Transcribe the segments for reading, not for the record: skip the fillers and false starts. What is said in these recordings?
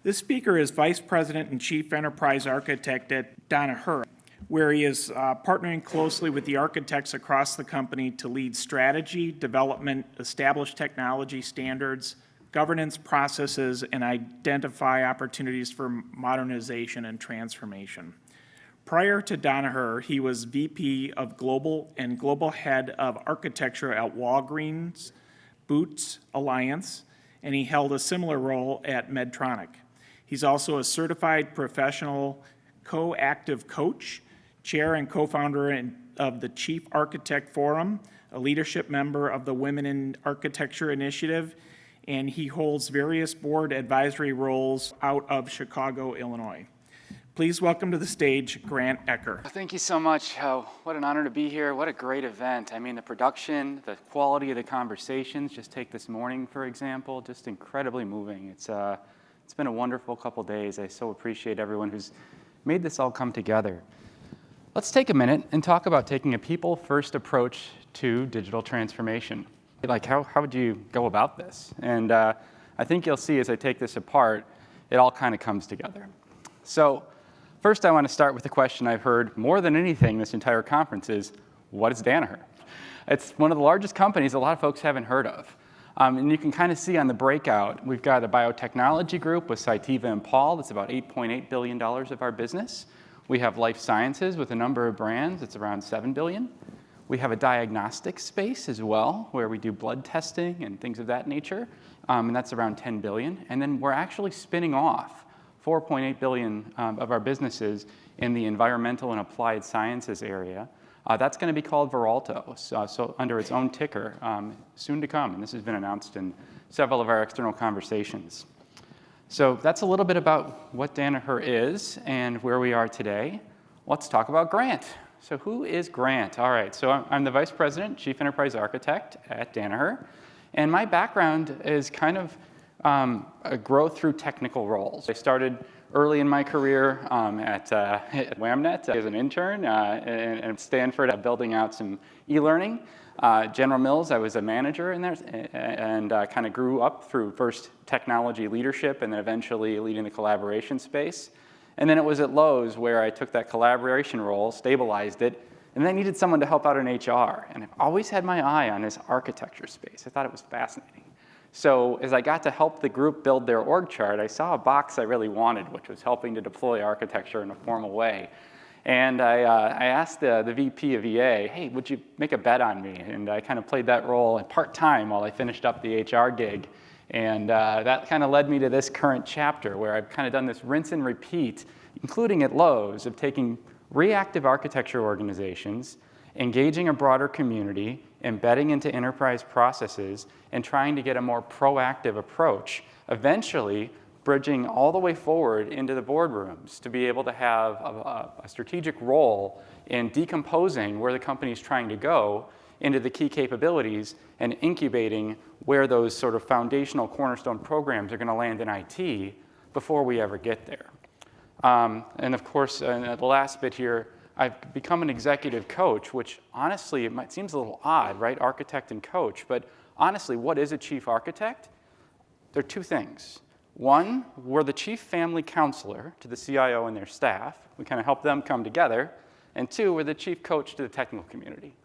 This speaker is Vice President and Chief Enterprise Architect at Danaher, where he is partnering closely with the architects across the company to lead strategy, development, establish technology standards, governance processes, and identify opportunities for modernization and transformation. Prior to Danaher, he was VP of Global and Global Head of Architecture at Walgreens Boots Alliance, and he held a similar role at Medtronic. He's also a certified professional co-active coach, chair and co-founder of the Chief Architect Forum, a leadership member of the Women in Architecture Initiative, and he holds various board advisory roles out of Chicago, Illinois. Please welcome to the stage, Grant Ecker. Thank you so much. What an honor to be here. What a great event. I mean, the production, the quality of the conversations, just take this morning, for example, just incredibly moving. It's been a wonderful couple days. I so appreciate everyone who's made this all come together. Let's take a minute and talk about taking a people-first approach to digital transformation. Like, how would you go about this? And I think you'll see as I take this apart, it all kind of comes together. So, first, I want to start with the question I've heard more than anything this entire conference is, what is Danaher? It's one of the largest companies a lot of folks haven't heard of. And you can kind of see on the breakout, we've got a biotechnology group with Cytiva and Paul. That's about $8.8 billion of our business. We have life sciences with a number of brands. It's around $7 billion. We have a diagnostics space as well, where we do blood testing and things of that nature. And that's around $10 billion. And then we're actually spinning off $4.8 billion of our businesses in the environmental and applied sciences area. That's going to be called Veralto, so under its own ticker, soon to come. And this has been announced in several of our external conversations. So that's a little bit about what Danaher is and where we are today. Let's talk about Grant. So who is Grant? All right, so I'm the Vice President, Chief Enterprise Architect at Danaher. And my background is kind of a growth through technical roles. I started early in my career at Wamnet as an intern and at Stanford building out some e-learning. General Mills, I was a manager in there and kind of grew up through first technology leadership and then eventually leading the collaboration space. And then it was at Lowe's where I took that collaboration role, stabilized it, and then I needed someone to help out in HR. And I've always had my eye on this architecture space. I thought it was fascinating. So as I got to help the group build their org chart, I saw a box I really wanted, which was helping to deploy architecture in a formal way. And I asked the VP of EA, hey, would you make a bet on me? And I kind of played that role part-time while I finished up the HR gig. And that kind of led me to this current chapter where I've kind of done this rinse and repeat, including at Lowe's, of taking reactive architecture organizations, engaging a broader community, embedding into enterprise processes, and trying to get a more proactive approach, eventually bridging all the way forward into the boardrooms to be able to have a strategic role in decomposing where the company is trying to go into the key capabilities and incubating where those sort of foundational cornerstone programs are going to land in IT before we ever get there. And of course, the last bit here, I've become an executive coach, which honestly, it seems a little odd, right? Architect and coach. But honestly, what is a chief architect? There are two things. One, we're the chief family counselor to the CIO and their staff. We kind of help them come together. And two, we're the chief coach to the technical community.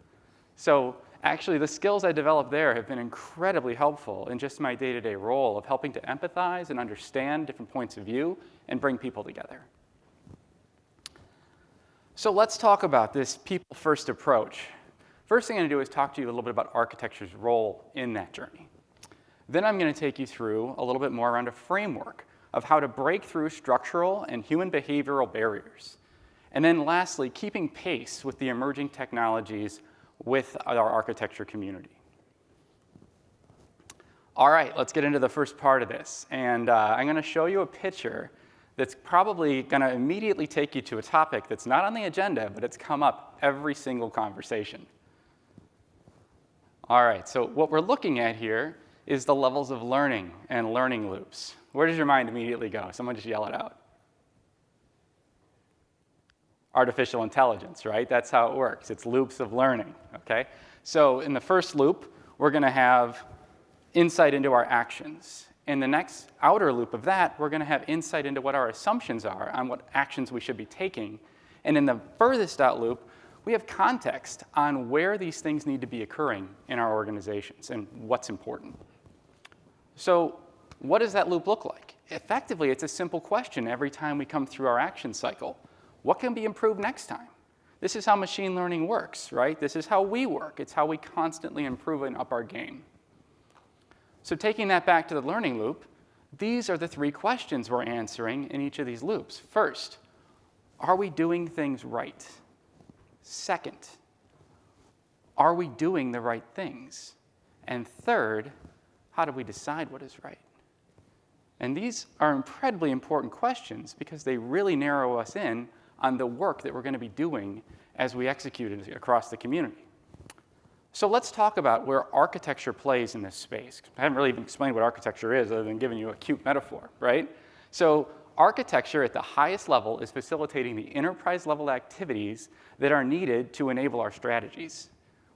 So actually, the skills I developed there have been incredibly helpful in just my day-to-day role of helping to empathize and understand different points of view and bring people together. So let's talk about this people-first approach. First thing I'm going to do is talk to you a little bit about architecture's role in that journey. Then I'm going to take you through a little bit more around a framework of how to break through structural and human behavioral barriers. And then lastly, keeping pace with the emerging technologies with our architecture community. All right, let's get into the first part of this. And I'm going to show you a picture that's probably going to immediately take you to a topic that's not on the agenda, but it's come up every single conversation. All right, so what we're looking at here is the levels of learning and learning loops. Where does your mind immediately go? Someone just yell it out. Artificial intelligence, right? That's how it works. It's loops of learning, okay? So in the first loop, we're going to have insight into our actions. In the next outer loop of that, we're going to have insight into what our assumptions are on what actions we should be taking. And in the furthest out loop, we have context on where these things need to be occurring in our organizations and what's important. So what does that loop look like? Effectively, it's a simple question every time we come through our action cycle. What can be improved next time? This is how machine learning works, right? This is how we work. It's how we constantly improve and up our game. So taking that back to the learning loop, these are the 3 questions we're answering in each of these loops. First, are we doing things right? Second, are we doing the right things? And third, how do we decide what is right? And these are incredibly important questions because they really narrow us in on the work that we're going to be doing as we execute it across the community. So let's talk about where architecture plays in this space. I haven't really even explained what architecture is other than giving you a cute metaphor, right? So architecture at the highest level is facilitating the enterprise-level activities that are needed to enable our strategies.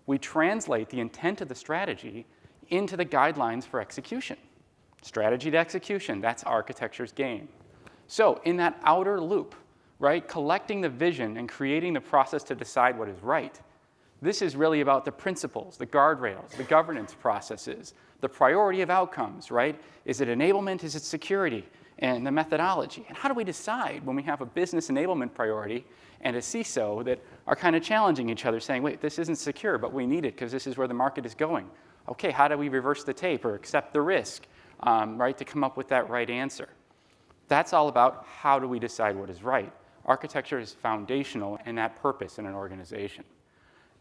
We translate the intent of the strategy into the guidelines for execution. Strategy to execution, that's architecture's game. So in that outer loop, right, collecting the vision and creating the process to decide what is right, this is really about the principles, the guardrails, the governance processes, the priority of outcomes, right? Is it enablement? Is it security? And the methodology. And how do we decide when we have a business enablement priority and a CISO that are kind of challenging each other, saying, wait, this isn't secure, but we need it because this is where the market is going. Okay, how do we reverse the tape or accept the risk, right, to come up with that right answer? That's all about how do we decide what is right. Architecture is foundational in that purpose in an organization.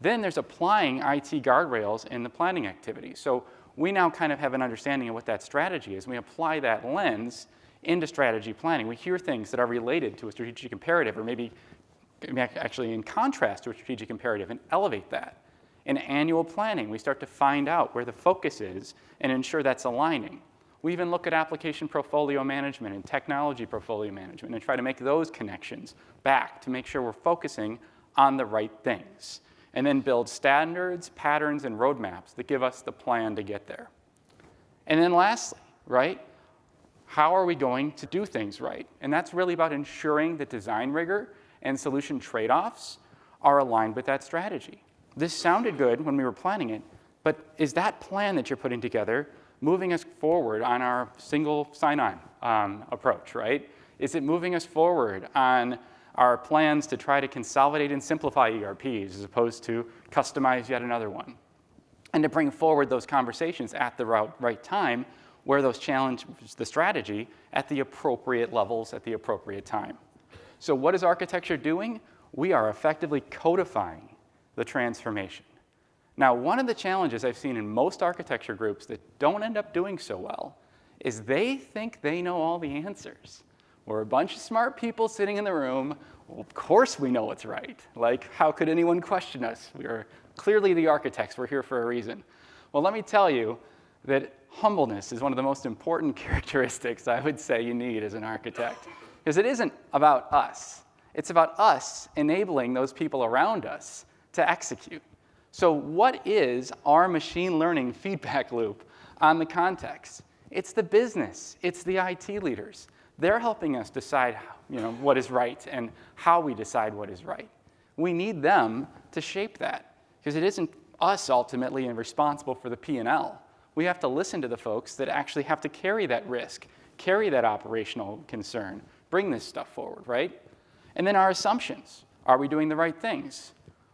Then there's applying IT guardrails in the planning activity. So we now kind of have an understanding of what that strategy is. We apply that lens into strategy planning. We hear things that are related to a strategic imperative or maybe actually in contrast to a strategic imperative and elevate that. In annual planning, we start to find out where the focus is and ensure that's aligning. We even look at application portfolio management and technology portfolio management and try to make those connections back to make sure we're focusing on the right things. And then build standards, patterns, and roadmaps that give us the plan to get there. And then lastly, right, how are we going to do things right? And that's really about ensuring that design rigor and solution trade-offs are aligned with that strategy. This sounded good when we were planning it, but is that plan that you're putting together moving us forward on our single sign-on approach, right? Is it moving us forward on our plans to try to consolidate and simplify ERPs as opposed to customize yet another one? And to bring forward those conversations at the right time where those challenge the strategy at the appropriate levels at the appropriate time. So what is architecture doing? We are effectively codifying the transformation. Now, one of the challenges I've seen in most architecture groups that don't end up doing so well is they think they know all the answers. We're a bunch of smart people sitting in the room. Well, of course we know what's right. Like, how could anyone question us? We are clearly the architects. We're here for a reason. Well, let me tell you that humbleness is one of the most important characteristics I would say you need as an architect. Because it isn't about us. It's about us enabling those people around us to execute. So what is our machine learning feedback loop on the context? It's the business. It's the IT leaders. They're helping us decide, what is right and how we decide what is right. We need them to shape that because it isn't us ultimately and responsible for the P&L. We have to listen to the folks that actually have to carry that risk, carry that operational concern, bring this stuff forward, right? And then our assumptions. Are we doing the right things?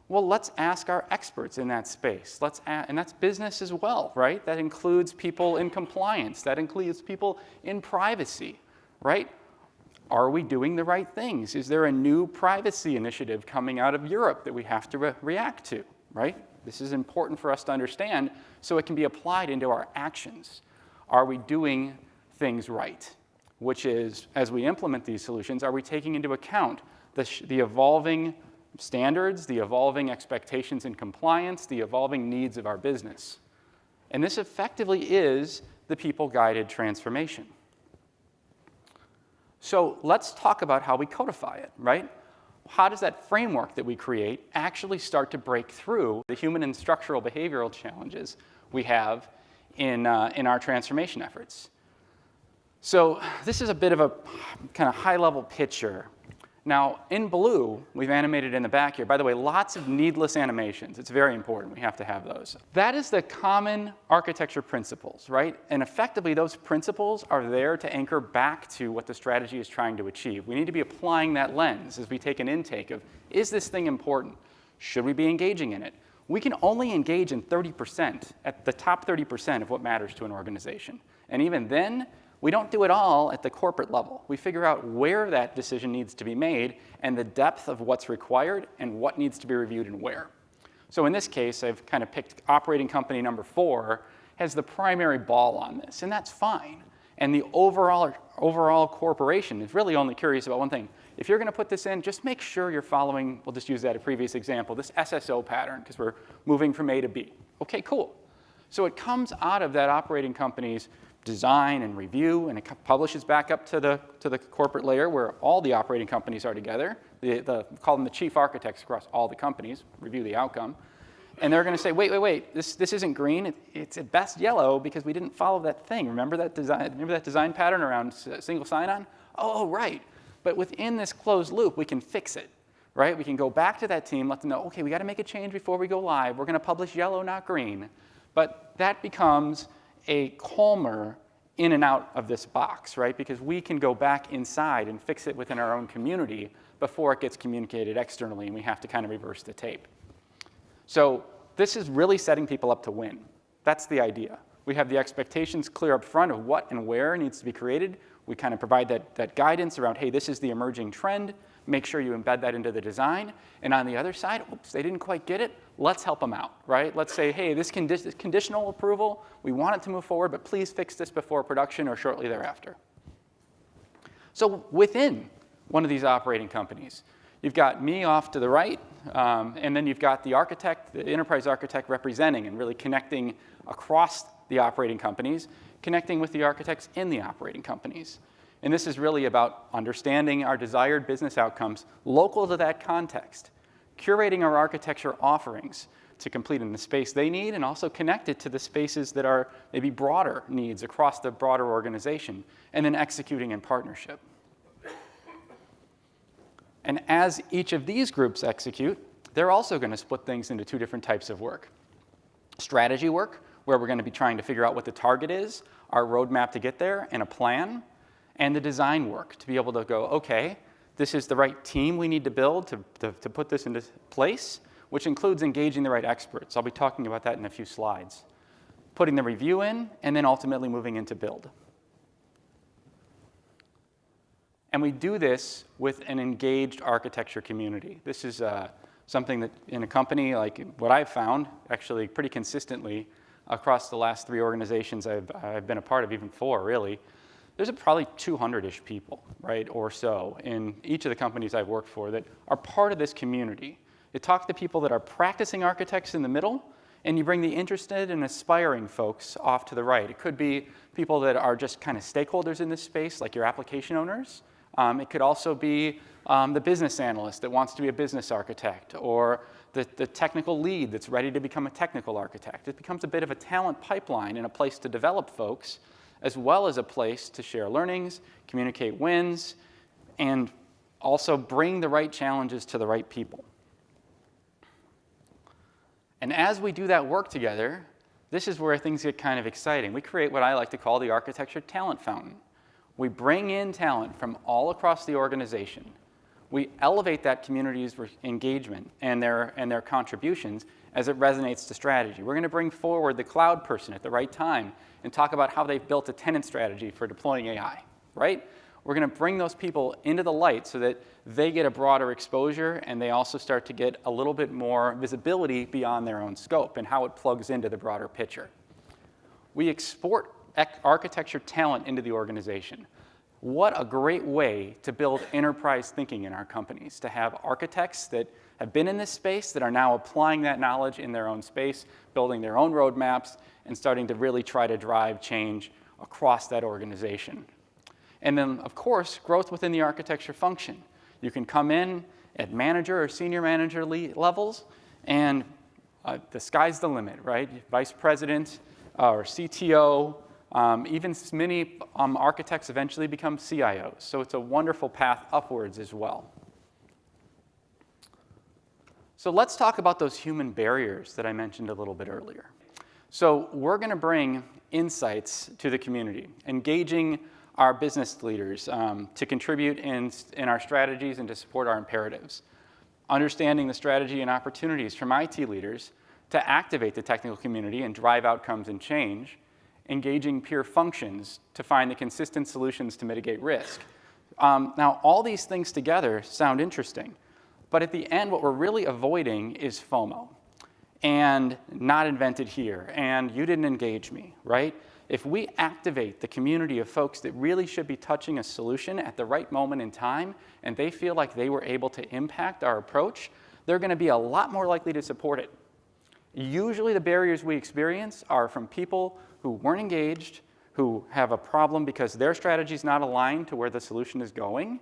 Well, let's ask our experts in that space. And that's business as well, right? That includes people in compliance. That includes people in privacy, right? Are we doing the right things? Is there a new privacy initiative coming out of Europe that we have to react to, right? This is important for us to understand so it can be applied into our actions. Are we doing things right? Which is, as we implement these solutions, are we taking into account the evolving standards, the evolving expectations in compliance, the evolving needs of our business? And this effectively is the people-guided transformation. So let's talk about how we codify it, right? How does that framework that we create actually start to break through the human and structural behavioral challenges we have in our transformation efforts? So this is a bit of a kind of high-level picture. Now, in blue, we've animated in the back here. By the way, lots of needless animations. It's very important. We have to have those. That is the common architecture principles, right? And effectively, those principles are there to anchor back to what the strategy is trying to achieve. We need to be applying that lens as we take an intake of, is this thing important? Should we be engaging in it? We can only engage in 30%, at the top 30% of what matters to an organization. And even then, we don't do it all at the corporate level. We figure out where that decision needs to be made and the depth of what's required and what needs to be reviewed and where. So in this case, I've kind of picked operating company number 4 as the primary ball on this, and that's fine. And the overall corporation is really only curious about one thing. If you're going to put this in, just make sure you're following, we'll just use that a previous example, this SSO pattern, because we're moving from A to B. Okay, cool. So it comes out of that operating company's design and review, and it publishes back up to the corporate layer where all the operating companies are together. Call them the chief architects across all the companies, review the outcome. And they're going to say, wait, this isn't green. It's at best yellow because we didn't follow that thing. Remember that design pattern around single sign-on? Oh, right. But within this closed loop, we can fix it, right? We can go back to that team, let them know, okay, we got to make a change before we go live. We're going to publish yellow, not green. But that becomes a calmer in and out of this box, right? Because we can go back inside and fix it within our own community before it gets communicated externally, and we have to kind of reverse the tape. So this is really setting people up to win. That's the idea. We have the expectations clear up front of what and where needs to be created. We kind of provide that guidance around, hey, this is the emerging trend. Make sure you embed that into the design. And on the other side, oops, they didn't quite get it. Let's help them out, right? Let's say, hey, this conditional approval, we want it to move forward, but please fix this before production or shortly thereafter. So within one of these operating companies, you've got me off to the right, and then you've got the architect, the enterprise architect representing and really connecting across the operating companies, connecting with the architects in the operating companies. And this is really about understanding our desired business outcomes local to that context, curating our architecture offerings to complete in the space they need, and also connect it to the spaces that are maybe broader needs across the broader organization, and then executing in partnership. And as each of these groups execute, they're also going to split things into 2 different types of work. Strategy work, where we're going to be trying to figure out what the target is, our roadmap to get there, and a plan. And the design work, to be able to go, okay, this is the right team we need to build to put this into place, which includes engaging the right experts. I'll be talking about that in a few slides. Putting the review in, and then ultimately moving into build. And we do this with an engaged architecture community. This is something that in a company like what I've found, actually pretty consistently across the last 3 organizations I've been a part of, even 4 really, there's probably 200-ish people, right, or so, in each of the companies I've worked for that are part of this community. You talk to people that are practicing architects in the middle, and you bring the interested and aspiring folks off to the right. It could be people that are just kind of stakeholders in this space, like your application owners. It could also be the business analyst that wants to be a business architect, or the technical lead that's ready to become a technical architect. It becomes a bit of a talent pipeline and a place to develop folks, as well as a place to share learnings, communicate wins, and also bring the right challenges to the right people. And as we do that work together, this is where things get kind of exciting. We create what I like to call the architecture talent fountain. We bring in talent from all across the organization. We elevate that community's engagement and their contributions as it resonates to strategy. We're going to bring forward the cloud person at the right time and talk about how they've built a tenant strategy for deploying AI, right? We're going to bring those people into the light so that they get a broader exposure and they also start to get a little bit more visibility beyond their own scope and how it plugs into the broader picture. We export architecture talent into the organization. What a great way to build enterprise thinking in our companies, to have architects that have been in this space that are now applying that knowledge in their own space, building their own roadmaps, and starting to really try to drive change across that organization. And then, of course, growth within the architecture function. You can come in at manager or senior manager levels, and the sky's the limit, right? Vice president or CTO, Even many architects eventually become CIOs, so it's a wonderful path upwards as well. So let's talk about those human barriers that I mentioned a little bit earlier. So we're going to bring insights to the community, engaging our business leaders to contribute in our strategies and to support our imperatives, understanding the strategy and opportunities from IT leaders to activate the technical community and drive outcomes and change, engaging peer functions to find the consistent solutions to mitigate risk. Now, all these things together sound interesting, but at the end, what we're really avoiding is FOMO, and not invented here, and you didn't engage me, right? If we activate the community of folks that really should be touching a solution at the right moment in time, and they feel like they were able to impact our approach, they're going to be a lot more likely to support it. Usually the barriers we experience are from people who weren't engaged, who have a problem because their strategy is not aligned to where the solution is going,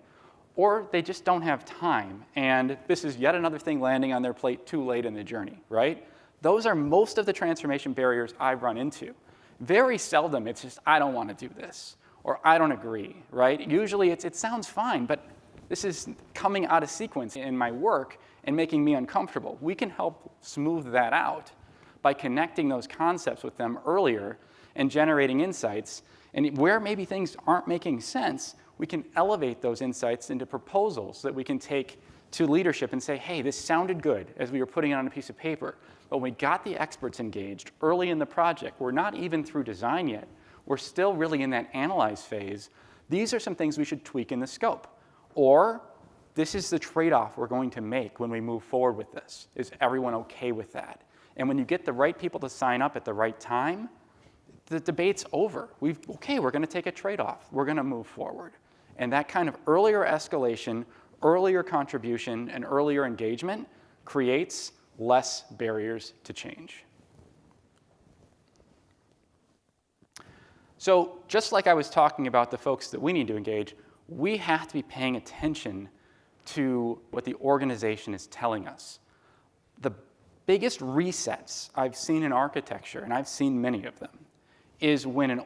or they just don't have time, and this is yet another thing landing on their plate too late in the journey, right? Those are most of the transformation barriers I run into. Very seldom it's just, I don't want to do this, or I don't agree, right? Usually it sounds fine, but this is coming out of sequence in my work and making me uncomfortable. We can help smooth that out by connecting those concepts with them earlier and generating insights. And where maybe things aren't making sense, we can elevate those insights into proposals that we can take to leadership and say, hey, this sounded good as we were putting it on a piece of paper. But when we got the experts engaged early in the project, we're not even through design yet. We're still really in that analyze phase. These are some things we should tweak in the scope. Or this is the trade-off we're going to make when we move forward with this. Is everyone okay with that? And when you get the right people to sign up at the right time, the debate's over. Okay, we're going to take a trade-off. We're going to move forward. And that kind of earlier escalation, earlier contribution, and earlier engagement creates less barriers to change. So just like I was talking about the folks that we need to engage, we have to be paying attention to what the organization is telling us. The biggest resets I've seen in architecture, and I've seen many of them, is when an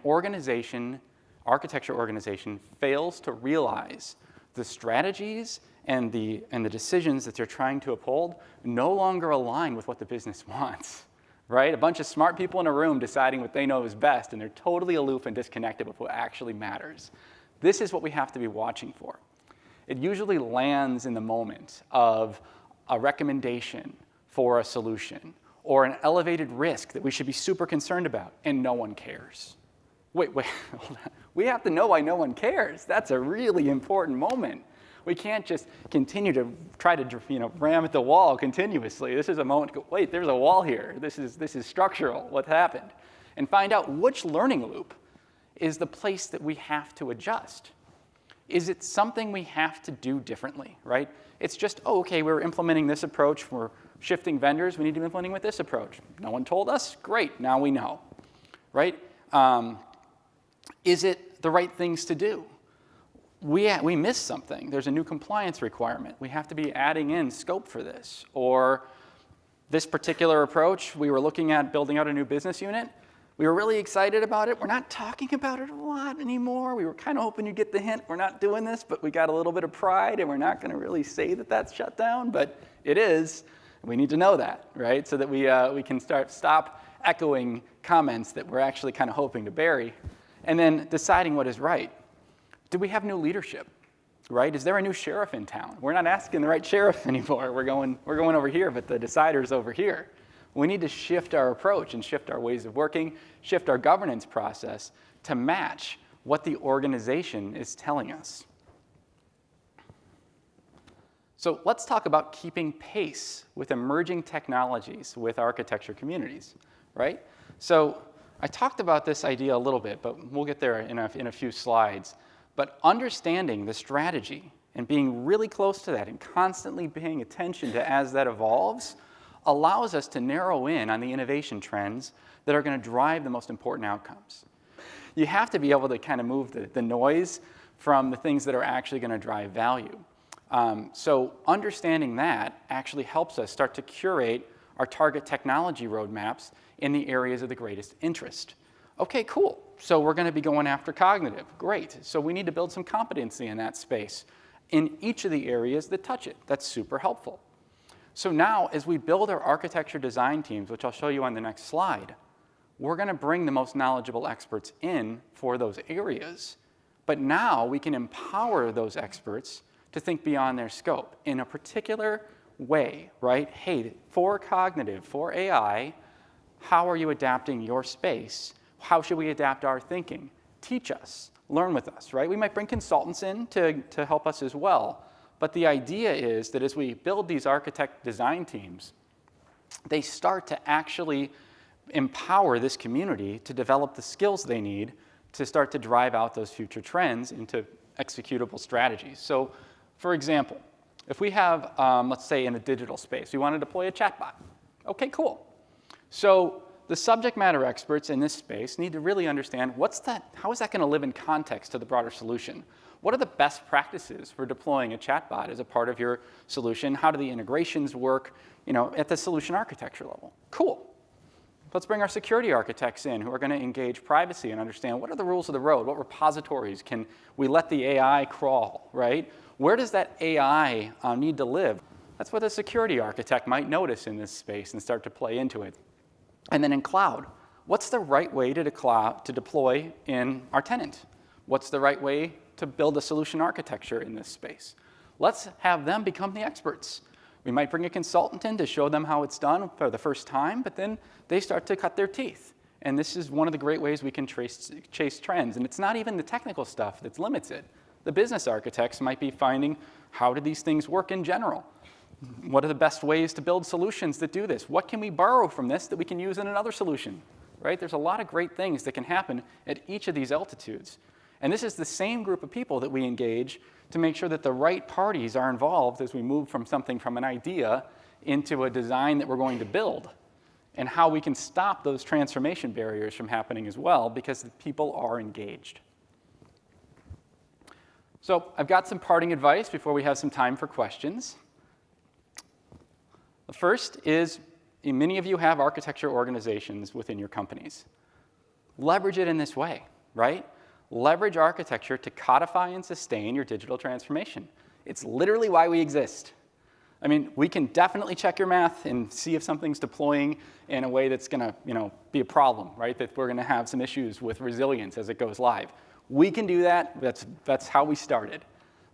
architecture organization fails to realize the strategies and the decisions that they're trying to uphold no longer align with what the business wants, right? A bunch of smart people in a room deciding what they know is best, and they're totally aloof and disconnected with what actually matters. This is what we have to be watching for. It usually lands in the moment of a recommendation for a solution or an elevated risk that we should be super concerned about, and no one cares. Wait, hold on. We have to know why no one cares. That's a really important moment. We can't just continue to try to ram at the wall continuously. This is a moment to go, wait, there's a wall here. This is structural. What happened? And find out which learning loop is the place that we have to adjust. Is it something we have to do differently, right? It's just, oh, okay, we're implementing this approach. We're shifting vendors. We need to be implementing with this approach. No one told us? Great, now we know, right? Is it the right things to do? We missed something. There's a new compliance requirement. We have to be adding in scope for this. Or this particular approach, we were looking at building out a new business unit. We were really excited about it. We're not talking about it a lot anymore. We were kind of hoping you'd get the hint. We're not doing this, but we got a little bit of pride, and we're not going to really say that that's shut down, but it is. We need to know that, right? So that we can stop echoing comments that we're actually kind of hoping to bury, and then deciding what is right. Do we have new leadership, right? Is there a new sheriff in town? We're not asking the right sheriff anymore. We're going over here, but the decider's over here. We need to shift our approach and shift our ways of working, shift our governance process to match what the organization is telling us. So let's talk about keeping pace with emerging technologies with architecture communities, right? So I talked about this idea a little bit, but we'll get there in a few slides. But understanding the strategy and being really close to that and constantly paying attention to as that evolves allows us to narrow in on the innovation trends that are going to drive the most important outcomes. You have to be able to kind of move the noise from the things that are actually going to drive value. So understanding that actually helps us start to curate our target technology roadmaps in the areas of the greatest interest. Okay, cool. So we're going to be going after cognitive. Great. So we need to build some competency in that space in each of the areas that touch it. That's super helpful. So now, as we build our architecture design teams, which I'll show you on the next slide, we're going to bring the most knowledgeable experts in for those areas. But now we can empower those experts to think beyond their scope in a particular way, right? Hey, for cognitive, for AI, how are you adapting your space? How should we adapt our thinking? Teach us, learn with us, right? We might bring consultants in to help us as well. But the idea is that as we build these architect design teams, they start to actually empower this community to develop the skills they need to start to drive out those future trends into executable strategies. So, for example, if we have, let's say in a digital space, we want to deploy a chatbot. Okay, cool. So the subject matter experts in this space need to really understand how is that going to live in context to the broader solution? What are the best practices for deploying a chatbot as a part of your solution? How do the integrations work, at the solution architecture level? Cool. Let's bring our security architects in who are going to engage privacy and understand what are the rules of the road, what repositories can we let the AI crawl, right? Where does that AI need to live? That's what a security architect might notice in this space and start to play into it. And then in cloud, what's the right way to deploy in our tenant? What's the right way to build a solution architecture in this space? Let's have them become the experts. We might bring a consultant in to show them how it's done for the first time, but then they start to cut their teeth. And this is one of the great ways we can chase trends. And it's not even the technical stuff that limits it. The business architects might be finding, how do these things work in general? What are the best ways to build solutions that do this? What can we borrow from this that we can use in another solution? Right? There's a lot of great things that can happen at each of these altitudes. And this is the same group of people that we engage to make sure that the right parties are involved as we move from an idea into a design that we're going to build, and how we can stop those transformation barriers from happening as well because the people are engaged. So I've got some parting advice before we have some time for questions. The first is, many of you have architecture organizations within your companies. Leverage it in this way, right? Leverage architecture to codify and sustain your digital transformation. It's literally why we exist. I mean, we can definitely check your math and see if something's deploying in a way that's going to, be a problem, right? That we're going to have some issues with resilience as it goes live. We can do that. That's how we started.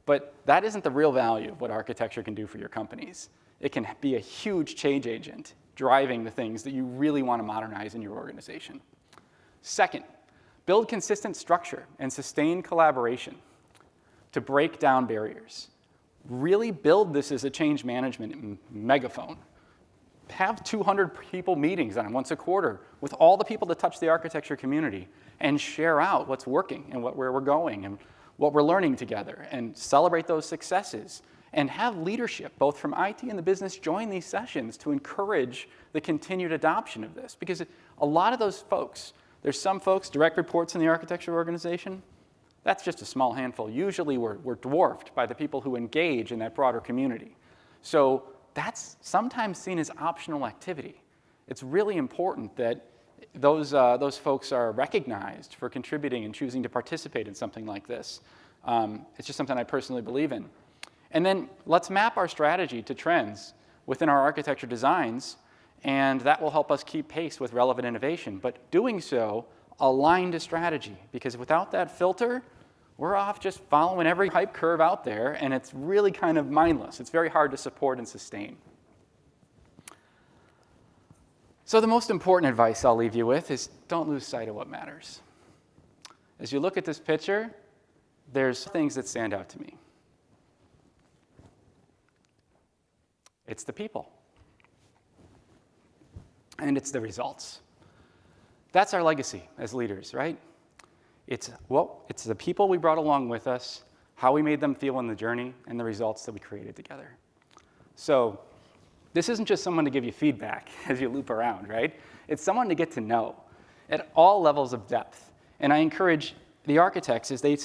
But that isn't the real value of what architecture can do for your companies. It can be a huge change agent driving the things that you really want to modernize in your organization. Second, build consistent structure and sustain collaboration to break down barriers. Really build this as a change management megaphone. Have 200 people meetings on once a quarter with all the people that touch the architecture community and share out what's working and where we're going and what we're learning together and celebrate those successes. And have leadership, both from IT and the business, join these sessions to encourage the continued adoption of this. Because a lot of those folks, there's some folks, direct reports in the architecture organization, that's just a small handful. Usually we're dwarfed by the people who engage in that broader community. So that's sometimes seen as optional activity. It's really important that those folks are recognized for contributing and choosing to participate in something like this. It's just something I personally believe in. And then let's map our strategy to trends within our architecture designs, and that will help us keep pace with relevant innovation. But doing so, aligned to strategy, because without that filter, we're off just following every hype curve out there, and it's really kind of mindless. It's very hard to support and sustain. So the most important advice I'll leave you with is don't lose sight of what matters. As you look at this picture, there's things that stand out to me. It's the people. And it's the results. That's our legacy as leaders, right? It's the people we brought along with us, how we made them feel in the journey, and the results that we created together. So this isn't just someone to give you feedback as you loop around, right? It's someone to get to know at all levels of depth. And I encourage the architects, as they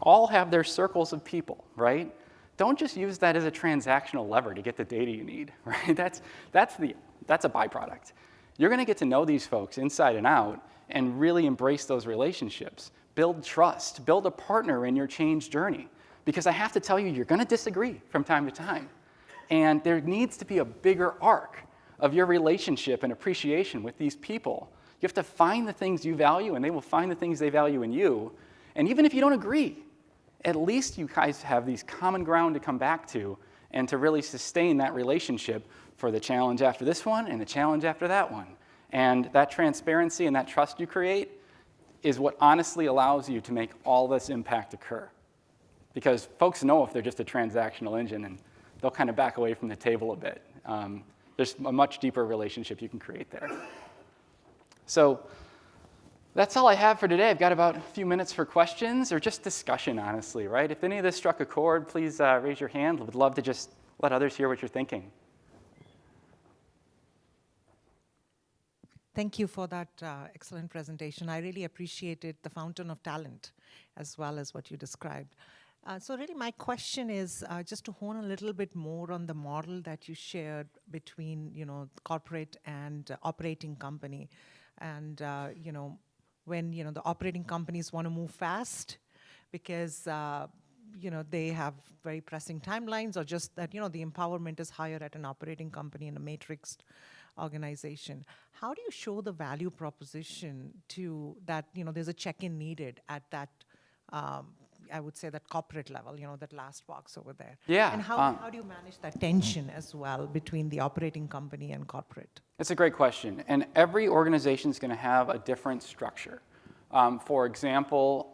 all have their circles of people, right? Don't just use that as a transactional lever to get the data you need, right? That's a byproduct. You're going to get to know these folks inside and out and really embrace those relationships. Build trust. Build a partner in your change journey. Because I have to tell you, you're going to disagree from time to time. And there needs to be a bigger arc of your relationship and appreciation with these people. You have to find the things you value, and they will find the things they value in you. And even if you don't agree, at least you guys have these common ground to come back to and to really sustain that relationship for the challenge after this one and the challenge after that one. And that transparency and that trust you create is what honestly allows you to make all this impact occur. Because folks know if they're just a transactional engine, and they'll kind of back away from the table a bit. There's a much deeper relationship you can create there. So that's all I have for today. I've got about a few minutes for questions or just discussion, honestly, right? If any of this struck a chord, please raise your hand. Would love to just let others hear what you're thinking. Thank you for that excellent presentation. I really appreciated the fountain of talent as well as what you described. So really my question is just to hone a little bit more on the model that you shared between, corporate and operating company. And, when, the operating companies want to move fast because, they have very pressing timelines, or just that, the empowerment is higher at an operating company in a matrixed organization. How do you show the value proposition to that, there's a check-in needed at that, I would say that corporate level, that last box over there? Yeah. And how do you manage that tension as well between the operating company and corporate? It's a great question. And every organization is going to have a different structure. For example,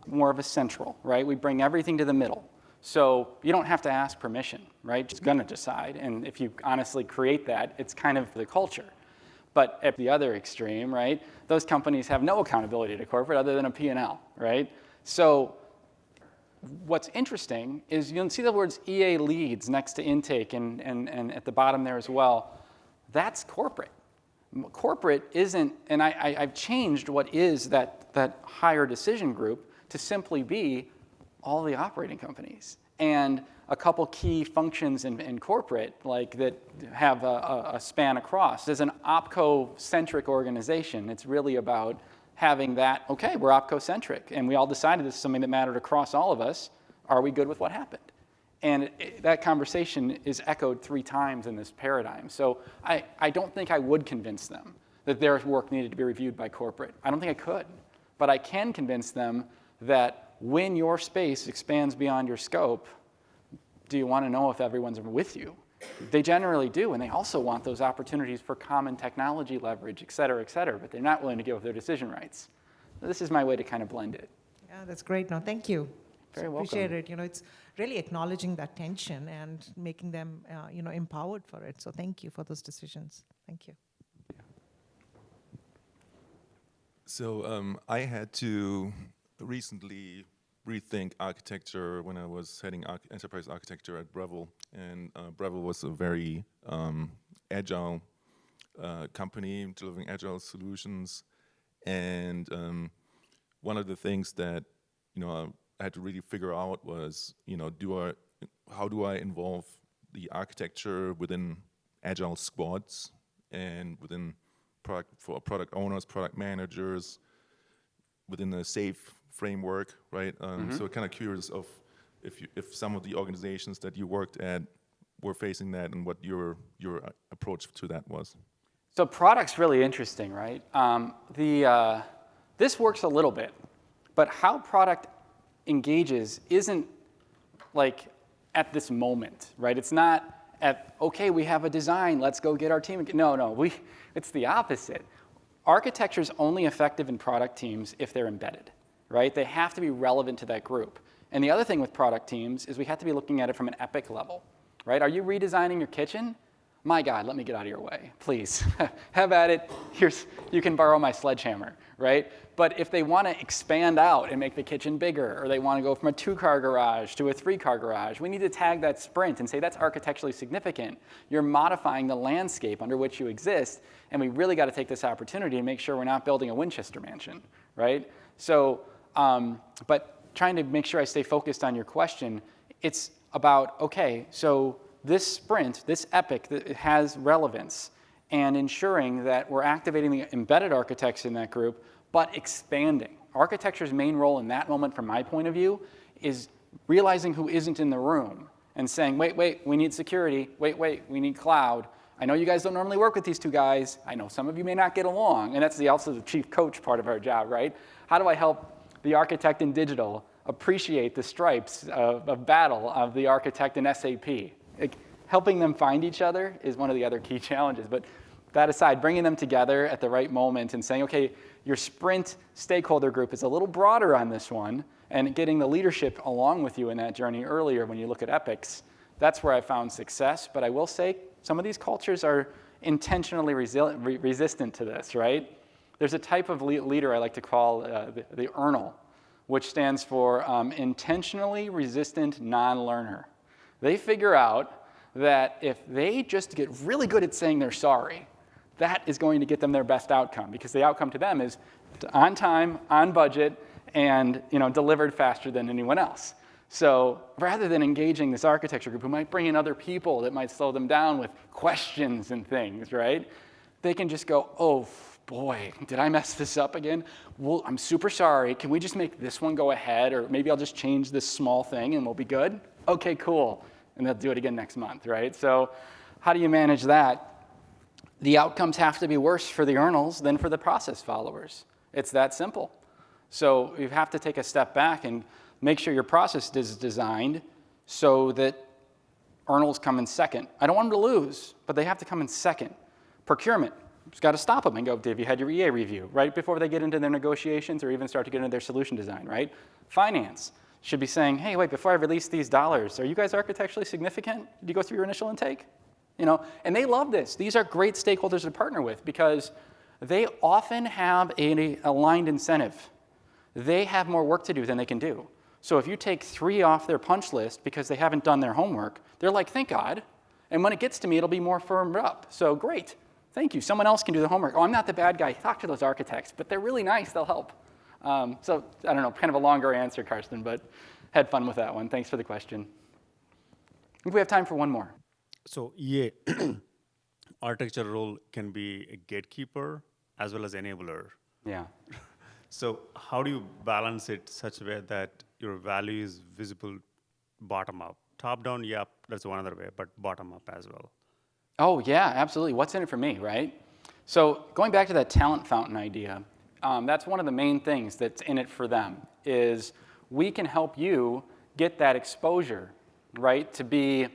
more of a central, right? We bring everything to the middle. So you don't have to ask permission, right? It's going to decide. And if you honestly create that, it's kind of the culture. But at the other extreme, right, those companies have no accountability to corporate other than a P&L, right? So what's interesting is you'll see the words EA leads next to intake and at the bottom there as well. That's corporate. Corporate isn't, and I've changed what is that higher decision group to simply be all the operating companies. And a couple key functions in corporate, like that have a span across. As an OpCo-centric organization, it's really about having that, okay, we're OpCo-centric, and we all decided this is something that mattered across all of us. Are we good with what happened? And that conversation is echoed 3 times in this paradigm. So I don't think I would convince them that their work needed to be reviewed by corporate. I don't think I could. But I can convince them that when your space expands beyond your scope, do you want to know if everyone's with you? They generally do, and they also want those opportunities for common technology leverage, et cetera, but they're not willing to give up their decision rights. So this is my way to kind of blend it. Yeah, that's great. No, thank you. Very welcome. Appreciate it. It's really acknowledging that tension and making them, empowered for it. So thank you for those decisions. Thank you. So I had to recently rethink architecture when I was heading enterprise architecture at Breville. And Breville was a very agile company delivering agile solutions. And one of the things that I had to really figure out was how do I involve the architecture within agile squads and within product owners, product managers, within a safe framework, right? So kind of curious of if some of the organizations that you worked at were facing that and what your approach to that was. So product's really interesting, right? This works a little bit, but how product engages isn't like at this moment, right? It's not at, okay, we have a design, let's go get our team. No, it's the opposite. Architecture's only effective in product teams if they're embedded, right? They have to be relevant to that group. And the other thing with product teams is we have to be looking at it from an epic level, right? Are you redesigning your kitchen? My God, let me get out of your way, please. Have at it. You can borrow my sledgehammer, right? But if they want to expand out and make the kitchen bigger, or they want to go from a 2-car garage to a 3-car garage, we need to tag that sprint and say that's architecturally significant. You're modifying the landscape under which you exist, and we really got to take this opportunity and make sure we're not building a Winchester mansion, right? So, but trying to make sure I stay focused on your question, it's about, okay, so this sprint, this epic, it has relevance. and ensuring that we're activating the embedded architects in that group, but expanding. Architecture's main role in that moment, from my point of view, is realizing who isn't in the room and saying, wait, we need security. Wait, we need cloud. I know you guys don't normally work with these two guys. I know some of you may not get along. And that's also the chief coach part of our job, right? How do I help the architect in digital appreciate the stripes of battle of the architect in SAP? Helping them find each other is one of the other key challenges. But that aside, bringing them together at the right moment and saying, okay, your sprint stakeholder group is a little broader on this one, and getting the leadership along with you in that journey earlier when you look at epics, that's where I found success. But I will say some of these cultures are intentionally resistant to this, right? There's a type of leader I like to call the ERNL, which stands for intentionally resistant non-learner. They figure out that if they just get really good at saying they're sorry, that is going to get them their best outcome, because the outcome to them is on time, on budget, and delivered faster than anyone else. So rather than engaging this architecture group who might bring in other people that might slow them down with questions and things, right? They can just go, oh boy, did I mess this up again? Well, I'm super sorry. Can we just make this one go ahead? Or maybe I'll just change this small thing and we'll be good? Okay, cool. And they'll do it again next month, right? So how do you manage that? The outcomes have to be worse for the ERNLs than for the process followers. It's that simple. So you have to take a step back and make sure your process is designed so that ERNLs come in second. I don't want them to lose, but they have to come in second. Procurement, just got to stop them and go, have you had your EA review? Right before they get into their negotiations or even start to get into their solution design, right? Finance should be saying, hey, wait, before I release these dollars, are you guys architecturally significant? Did you go through your initial intake? And they love this. These are great stakeholders to partner with because they often have an aligned incentive. They have more work to do than they can do. So if you take 3 off their punch list because they haven't done their homework, they're like, thank God. And when it gets to me, it'll be more firmed up. So great, thank you. Someone else can do the homework. Oh, I'm not the bad guy. Talk to those architects, but they're really nice. They'll help. So I don't know, kind of a longer answer, Karsten, but had fun with that one. Thanks for the question. I think we have time for one more. So EA architecture role can be a gatekeeper as well as enabler. Yeah. So how do you balance it such a way that your value is visible bottom up? Top down, yeah, that's one other way, but bottom up as well. Oh, yeah, absolutely. What's in it for me, right? So going back to that talent fountain idea, that's one of the main things that's in it for them, is we can help you get that exposure, right, to be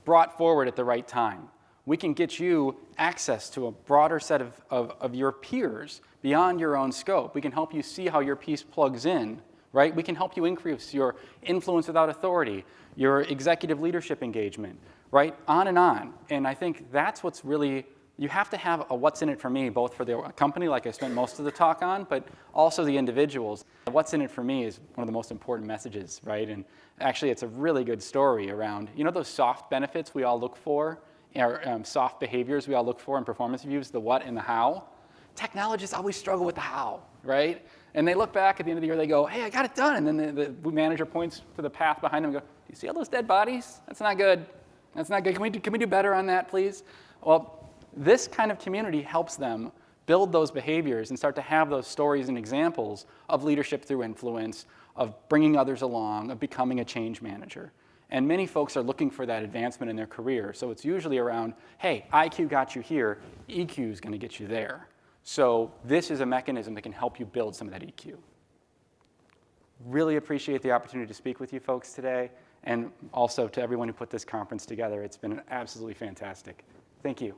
brought forward at the right time. We can get you access to a broader set of your peers beyond your own scope. We can help you see how your piece plugs in, right? We can help you increase your influence without authority, your executive leadership engagement, right? On and on. And I think that's what's really, you have to have a what's in it for me, both for the company, like I spent most of the talk on, but also the individuals. What's in it for me is one of the most important messages, right? And actually, it's a really good story around, those soft benefits we all look for, or soft behaviors we all look for in performance reviews, the what and the how. Technologists always struggle with the how, right? And they look back at the end of the year, they go, hey, I got it done. And then the manager points to the path behind them and go, do you see all those dead bodies? That's not good. That's not good. Can we do better on that, please? Well, this kind of community helps them build those behaviors and start to have those stories and examples of leadership through influence, of bringing others along, of becoming a change manager. And many folks are looking for that advancement in their career. So it's usually around, hey, IQ got you here, EQ is going to get you there. So this is a mechanism that can help you build some of that EQ. Really appreciate the opportunity to speak with you folks today, and also to everyone who put this conference together. It's been absolutely fantastic. Thank you.